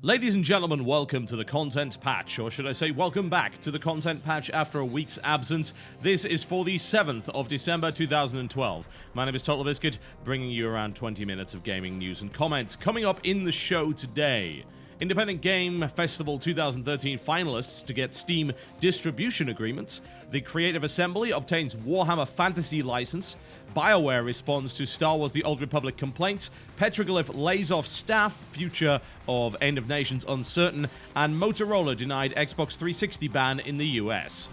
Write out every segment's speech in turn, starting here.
Ladies and gentlemen, welcome to the Content Patch, or should I say welcome back to the Content Patch after a week's absence. This is for the 7th of December 2012. My name is TotalBiscuit, bringing you around 20 minutes of gaming news and comment. Coming up in the show today, Independent Game Festival 2013 finalists to get Steam distribution agreements, the Creative Assembly obtains Warhammer Fantasy license, BioWare responds to Star Wars The Old Republic complaints, Petroglyph lays off staff, future of End of Nations uncertain, and Motorola denied Xbox 360 ban in the US.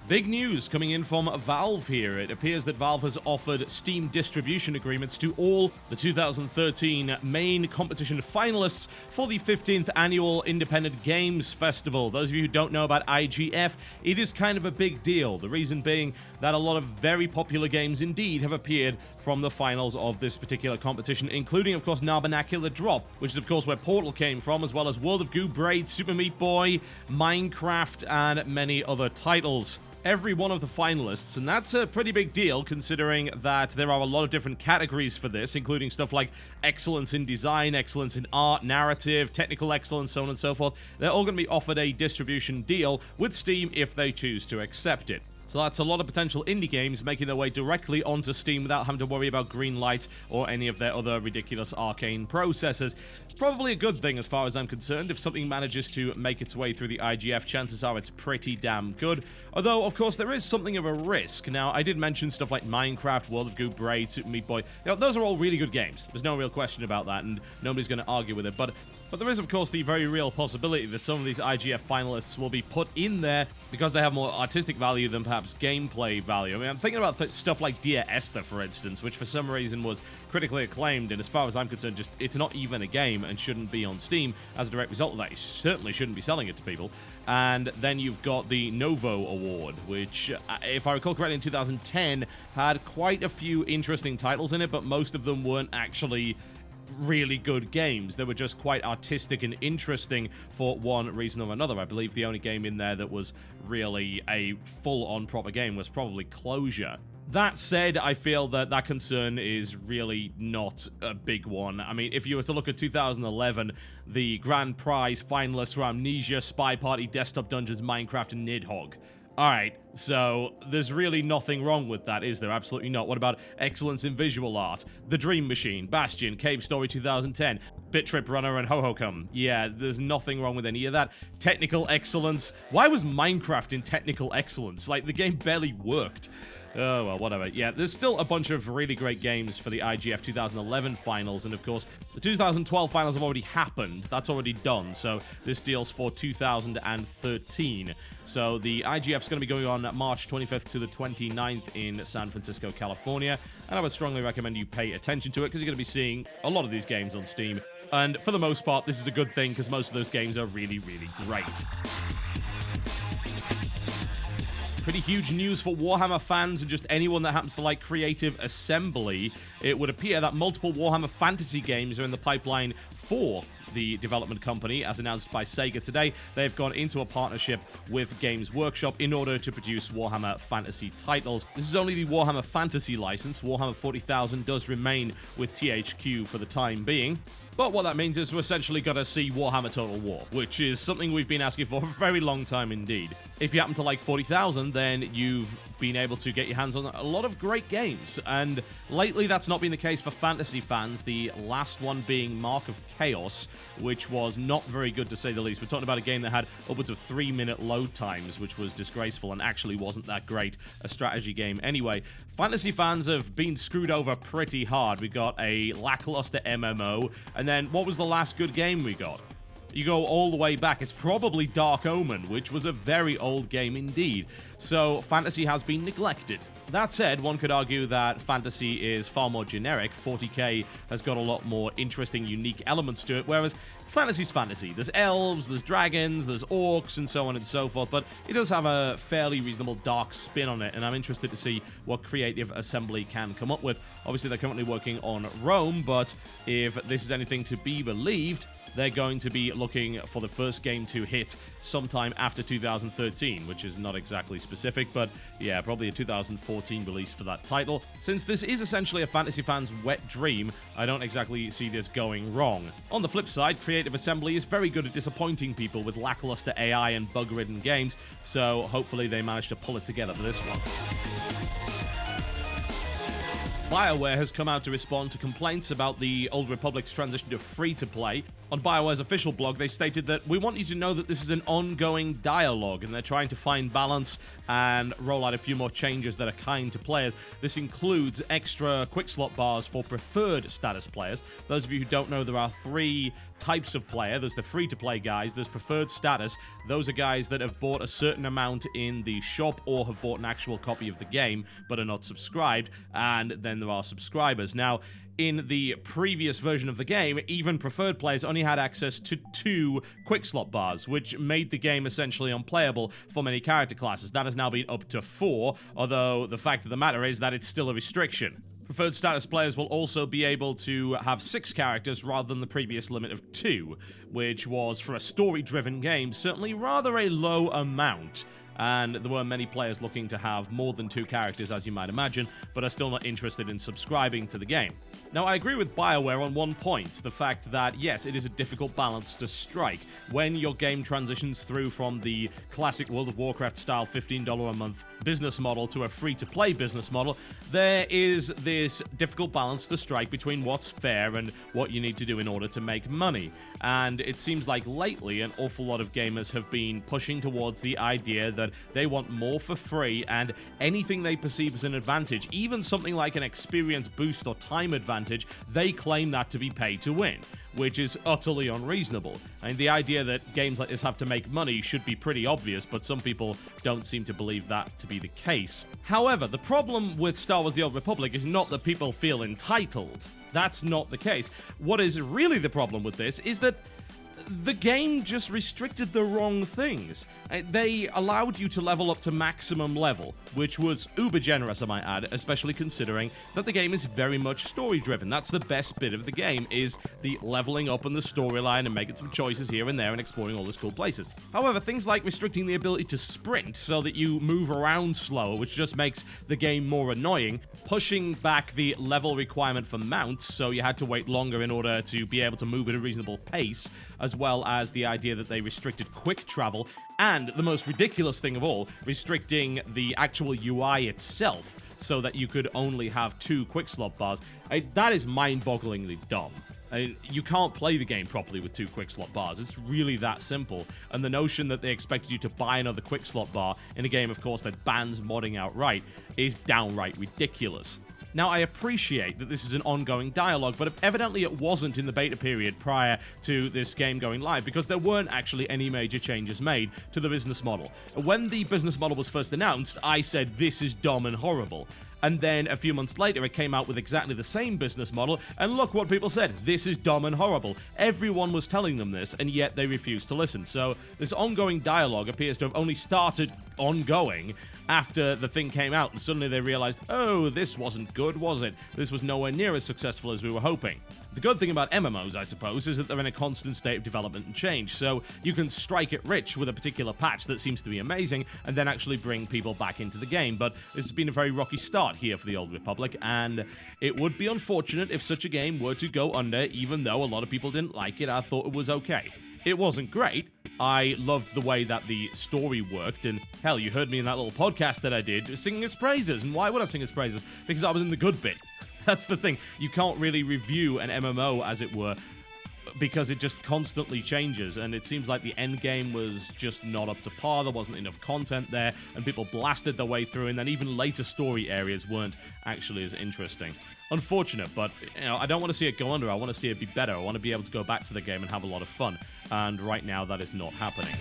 Big news coming in from Valve here. It appears that Valve has offered Steam distribution agreements to all the 2013 main competition finalists for the 15th annual Independent Games Festival. Those of you who don't know about IGF, it is kind of a big deal. The reason being that a lot of very popular games indeed have appeared from the finals of this particular competition, including, of course, Narbanacula Drop, which is, of course, where Portal came from, as well as World of Goo, Braid, Super Meat Boy, Minecraft, and many other titles. Every one of the finalists, and that's a pretty big deal considering that there are a lot of different categories for this, including stuff like excellence in design, excellence in art, narrative, technical excellence, so on and so forth. They're all going to be offered a distribution deal with Steam if they choose to accept it. So that's a lot of potential indie games making their way directly onto Steam without having to worry about Greenlight or any of their other ridiculous arcane processes. Probably a good thing as far as I'm concerned. If something manages to make its way through the IGF, chances are it's pretty damn good. Although, of course, there is something of a risk. Now, I did mention stuff like Minecraft, World of Goo, Braid, Super Meat Boy. Those are all really good games. There's no real question about that, and nobody's going to argue with it. But there is, of course, the very real possibility that some of these IGF finalists will be put in there because they have more artistic value than perhaps gameplay value. I mean, I'm thinking about stuff like Dear Esther, for instance, which for some reason was critically acclaimed, and as far as I'm concerned, it's not even a game and shouldn't be on Steam. As a direct result of that, you certainly shouldn't be selling it to people. And then you've got the Novo Award, which, if I recall correctly, in 2010 had quite a few interesting titles in it, but most of them weren't actually really good games. They were just quite artistic and interesting for one reason or another. I believe the only game in there that was really a full-on proper game was probably Closure. That said, I feel that that concern is really not a big one. I mean, if you were to look at 2011, the grand prize finalists were Amnesia, Spy Party, Desktop Dungeons, Minecraft, and Nidhogg. Alright, so there's really nothing wrong with that, is there? Absolutely not. What about excellence in visual art? The Dream Machine, Bastion, Cave Story 2010, Bit Trip Runner, and Ho-Ho-Cum. Yeah, there's nothing wrong with any of that. Technical excellence. Why was Minecraft in technical excellence? Like, the game barely worked. Oh, well, whatever. Yeah, there's still a bunch of really great games for the IGF 2011 finals, and of course, the 2012 finals have already happened. That's already done, so this deal's for 2013. So the IGF's going to be going on March 25th to the 29th in San Francisco, California, and I would strongly recommend you pay attention to it, because you're going to be seeing a lot of these games on Steam, and for the most part, this is a good thing, because most of those games are really, really great. Pretty huge news for Warhammer fans and just anyone that happens to like Creative Assembly. It would appear that multiple Warhammer Fantasy games are in the pipeline for the development company, as announced by Sega today. They've gone into a partnership with Games Workshop in order to produce Warhammer Fantasy titles. This is only the Warhammer Fantasy license. Warhammer 40,000 does remain with THQ for the time being. But what that means is we're essentially going to see Warhammer Total War, which is something we've been asking for a very long time indeed. If you happen to like 40,000, then you've been able to get your hands on a lot of great games, and lately that's not been the case for fantasy fans, the last one being Mark of Chaos, which was not very good to say the least. We're talking about a game that had upwards of 3-minute load times, which was disgraceful and actually wasn't that great a strategy game anyway. Fantasy fans have been screwed over pretty hard. We got a lackluster MMO, and then what was the last good game we got? You go all the way back, it's probably Dark Omen, which was a very old game indeed. So fantasy has been neglected. That said, one could argue that fantasy is far more generic. 40k has got a lot more interesting, unique elements to it, whereas fantasy's fantasy. There's elves, there's dragons, there's orcs, and so on and so forth, but it does have a fairly reasonable dark spin on it, and I'm interested to see what Creative Assembly can come up with. Obviously, they're currently working on Rome, but if this is anything to be believed, they're going to be looking for the first game to hit sometime after 2013, which is not exactly specific, but yeah, probably a 2014 release for that title. Since this is essentially a fantasy fan's wet dream, I don't exactly see this going wrong. On the flip side, Creative Assembly is very good at disappointing people with lackluster AI and bug-ridden games, so hopefully they manage to pull it together for this one. BioWare has come out to respond to complaints about the Old Republic's transition to free-to-play. On BioWare's official blog, they stated that we want you to know that this is an ongoing dialogue, and they're trying to find balance and roll out a few more changes that are kind to players. This includes extra quick slot bars for preferred status players. Those of you who don't know, there are 3 types of player. There's the free-to-play guys, there's preferred status. Those are guys that have bought a certain amount in the shop or have bought an actual copy of the game but are not subscribed, and then there are subscribers. Now, in the previous version of the game, even preferred players only had access to 2 quick slot bars, which made the game essentially unplayable for many character classes. That has now been up to 4, although the fact of the matter is that it's still a restriction. Preferred status players will also be able to have 6 characters rather than the previous limit of 2, which was, for a story-driven game, certainly rather a low amount. And there were many players looking to have more than 2 characters, as you might imagine, but are still not interested in subscribing to the game. Now, I agree with BioWare on one point, the fact that, yes, it is a difficult balance to strike. When your game transitions through from the classic World of Warcraft-style $15 a month business model to a free-to-play business model, there is this difficult balance to strike between what's fair and what you need to do in order to make money. And it seems like lately an awful lot of gamers have been pushing towards the idea that they want more for free, and anything they perceive as an advantage, even something like an experience boost or time advantage, they claim that to be pay to win, which is utterly unreasonable. And the idea that games like this have to make money should be pretty obvious, but some people don't seem to believe that to be the case. However, the problem with Star Wars: The Old Republic is not that people feel entitled. That's not the case. What is really the problem with this is that the game just restricted the wrong things. They allowed you to level up to maximum level, which was uber generous, I might add, especially considering that the game is very much story-driven. That's the best bit of the game, is the leveling up and the storyline and making some choices here and there and exploring all these cool places. However, things like restricting the ability to sprint so that you move around slower, which just makes the game more annoying, pushing back the level requirement for mounts so you had to wait longer in order to be able to move at a reasonable pace, as well as the idea that they restricted quick travel, and the most ridiculous thing of all, restricting the actual UI itself so that you could only have 2 quick slot bars. That is mind-bogglingly dumb. You can't play the game properly with 2 quick slot bars. It's really that simple. And the notion that they expected you to buy another quick slot bar in a game, of course, that bans modding outright is downright ridiculous. Now, I appreciate that this is an ongoing dialogue, but evidently it wasn't in the beta period prior to this game going live, because there weren't actually any major changes made to the business model. When the business model was first announced, I said, this is dumb and horrible. And then a few months later, it came out with exactly the same business model, and look what people said, this is dumb and horrible. Everyone was telling them this, and yet they refused to listen. So this ongoing dialogue appears to have only started ongoing after the thing came out, and suddenly they realized, oh, this wasn't good, was it? This was nowhere near as successful as we were hoping. The good thing about MMOs, I suppose, is that they're in a constant state of development and change, so you can strike it rich with a particular patch that seems to be amazing, and then actually bring people back into the game. But this has been a very rocky start here for the Old Republic, and it would be unfortunate if such a game were to go under, even though a lot of people didn't like it. I thought it was okay. It wasn't great. I loved the way that the story worked, and hell, you heard me in that little podcast that I did singing its praises. And why would I sing its praises? Because I was in the good bit. That's the thing. You can't really review an MMO, as it were, because it just constantly changes, and it seems like the end game was just not up to par. There wasn't enough content there, and people blasted their way through, and then even later story areas weren't actually as interesting. Unfortunate, but I don't want to see it go under. I want to see it be better. I want to be able to go back to the game and have a lot of fun, and right now that is not happening.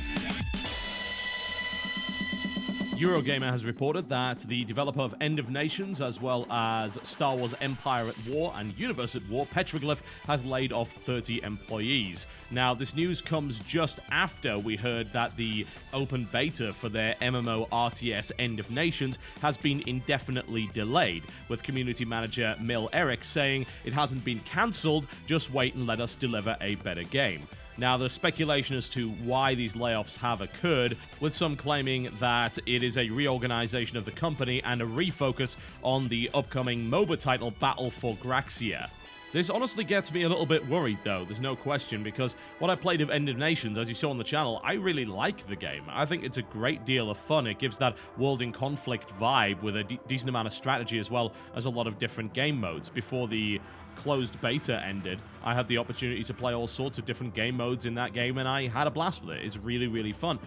Eurogamer has reported that the developer of End of Nations, as well as Star Wars Empire at War and Universe at War, Petroglyph, has laid off 30 employees. Now, this news comes just after we heard that the open beta for their MMO RTS End of Nations has been indefinitely delayed, with community manager Mil Eric saying it hasn't been cancelled, just wait and let us deliver a better game. Now, there's speculation as to why these layoffs have occurred, with some claiming that it is a reorganization of the company and a refocus on the upcoming MOBA title Battle for Graxia. This honestly gets me a little bit worried, though, there's no question, because what I played of End of Nations, as you saw on the channel, I really like the game. I think it's a great deal of fun. It gives that world in conflict vibe with a decent amount of strategy as well as a lot of different game modes. Before the closed beta ended, I had the opportunity to play all sorts of different game modes in that game, and I had a blast with it. It's really, really fun.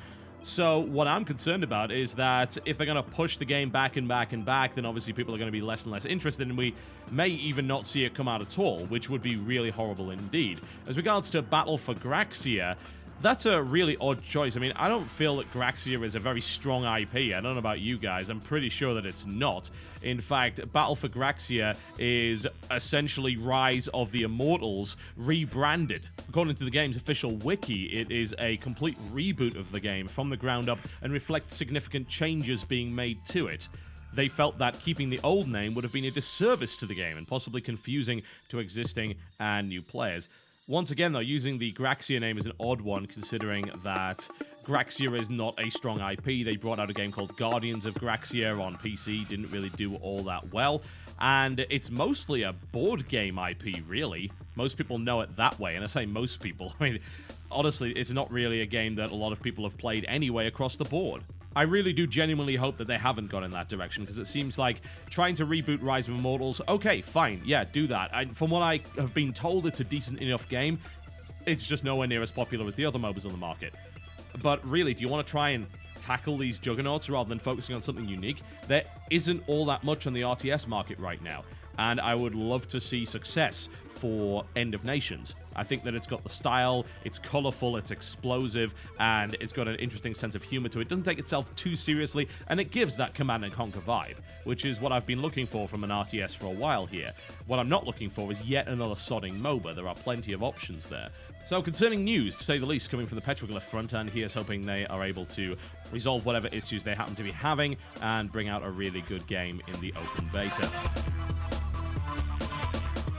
So what I'm concerned about is that if they're going to push the game back and back and back, then obviously people are going to be less and less interested, and we may even not see it come out at all, which would be really horrible indeed. As regards to Battle for Graxia, that's a really odd choice. I mean, I don't feel that Graxia is a very strong IP. I don't know about you guys. I'm pretty sure that it's not. In fact, Battle for Graxia is essentially Rise of the Immortals rebranded. According to the game's official wiki, it is a complete reboot of the game from the ground up and reflects significant changes being made to it. They felt that keeping the old name would have been a disservice to the game and possibly confusing to existing and new players. Once again, though, using the Graxia name is an odd one, considering that Graxia is not a strong IP. They brought out a game called Guardians of Graxia on PC, didn't really do all that well, and it's mostly a board game IP, really. Most people know it that way, and I say most people. I mean, honestly, it's not really a game that a lot of people have played anyway across the board. I really do genuinely hope that they haven't gone in that direction, because it seems like trying to reboot Rise of Immortals, okay, fine, yeah, do that. From what I have been told, it's a decent enough game. It's just nowhere near as popular as the other MOBAs on the market. But really, do you want to try and tackle these juggernauts rather than focusing on something unique? There isn't all that much on the RTS market right now, and I would love to see success for End of Nations. I think that it's got the style, it's colorful, it's explosive, and it's got an interesting sense of humor to it. It doesn't take itself too seriously, and it gives that Command & Conquer vibe, which is what I've been looking for from an RTS for a while here. What I'm not looking for is yet another sodding MOBA. There are plenty of options there. So concerning news, to say the least, coming from the Petroglyph front, and here's hoping they are able to resolve whatever issues they happen to be having and bring out a really good game in the open beta.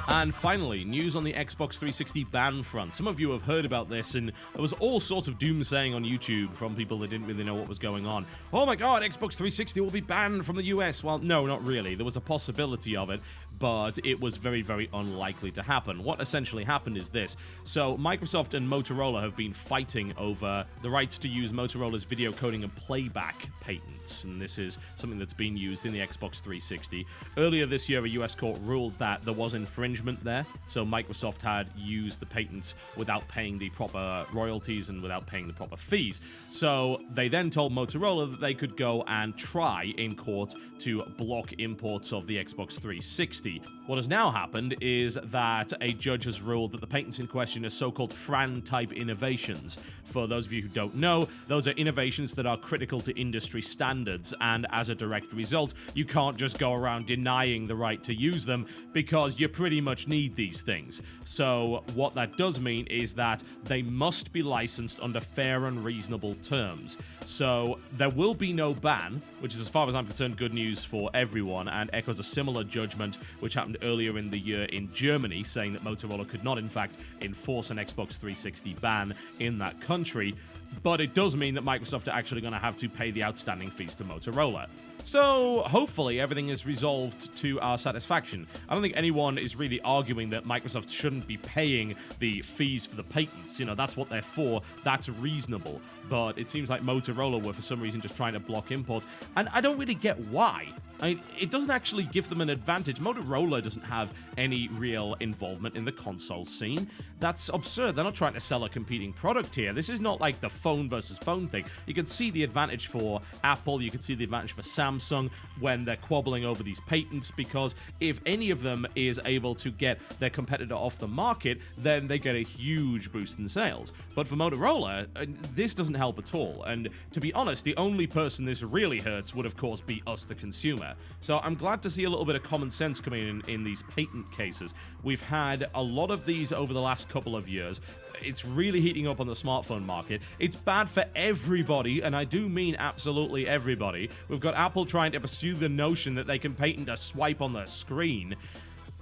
And finally, news on the Xbox 360 ban front. Some of you have heard about this, and there was all sorts of doomsaying on YouTube from people that didn't really know what was going on. Oh my god, Xbox 360 will be banned from the US. Well, no, not really. There was a possibility of it, but it was very, very unlikely to happen. What essentially happened is this. So, Microsoft and Motorola have been fighting over the rights to use Motorola's video coding and playback patents, and this is something that's been used in the Xbox 360. Earlier this year, a US court ruled that there was infringement there, so Microsoft had used the patents without paying the proper royalties and without paying the proper fees. So they then told Motorola that they could go and try in court to block imports of the Xbox 360. What has now happened is that a judge has ruled that the patents in question are so-called FRAN-type innovations. For those of you who don't know, those are innovations that are critical to industry standards, and as a direct result, you can't just go around denying the right to use them because you pretty much need these things. So what that does mean is that they must be licensed under fair and reasonable terms. So there will be no ban, which is, as far as I'm concerned, good news for everyone, and echoes a similar judgment which happened earlier in the year in Germany, saying that Motorola could not in fact enforce an Xbox 360 ban in that country. But it does mean that Microsoft are actually going to have to pay the outstanding fees to Motorola. So, hopefully, everything is resolved to our satisfaction. I don't think anyone is really arguing that Microsoft shouldn't be paying the fees for the patents. You know, that's what they're for. That's reasonable. But it seems like Motorola were, for some reason, just trying to block imports. And I don't really get why. I mean, it doesn't actually give them an advantage. Motorola doesn't have any real involvement in the console scene. That's absurd. They're not trying to sell a competing product here. This is not like the phone versus phone thing. You can see the advantage for Apple. You can see the advantage for Samsung when they're quabbling over these patents, because if any of them is able to get their competitor off the market, then they get a huge boost in sales. But for Motorola, this doesn't help at all. And to be honest, the only person this really hurts would, of course, be us, the consumer. So I'm glad to see a little bit of common sense coming in these patent cases. We've had a lot of these over the last couple of years. It's really heating up on the smartphone market. It's bad for everybody, and I do mean absolutely everybody. We've got Apple trying to pursue the notion that they can patent a swipe on their screen.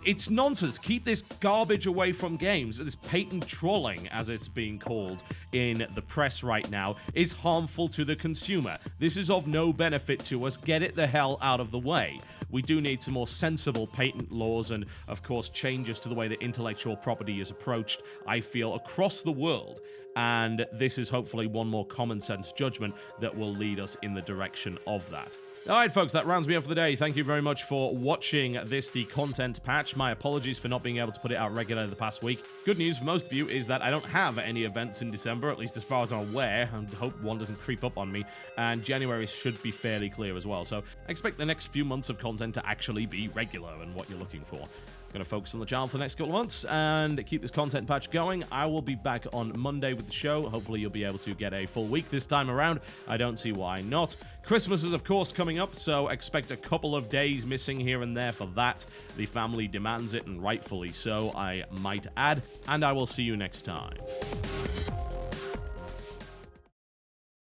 It's nonsense. Keep this garbage away from games. This patent trolling, as it's being called in the press right now, is harmful to the consumer. This is of no benefit to us. Get it the hell out of the way. We do need some more sensible patent laws and, of course, changes to the way that intellectual property is approached, I feel, across the world. And this is hopefully one more common sense judgment that will lead us in the direction of that. Alright folks, that rounds me up for the day. Thank you very much for watching the content patch. My apologies for not being able to put it out regularly the past week. Good news for most of you is that I don't have any events in December, at least as far as I'm aware. I hope one doesn't creep up on me. And January should be fairly clear as well. So I expect the next few months of content to actually be regular and what you're looking for. I'm going to focus on the channel for the next couple of months and keep this content patch going. I will be back on Monday with the show. Hopefully you'll be able to get a full week this time around. I don't see why not. Christmas is, of course, coming up, so expect a couple of days missing here and there for that. The family demands it, and rightfully so, I might add. And I will see you next time.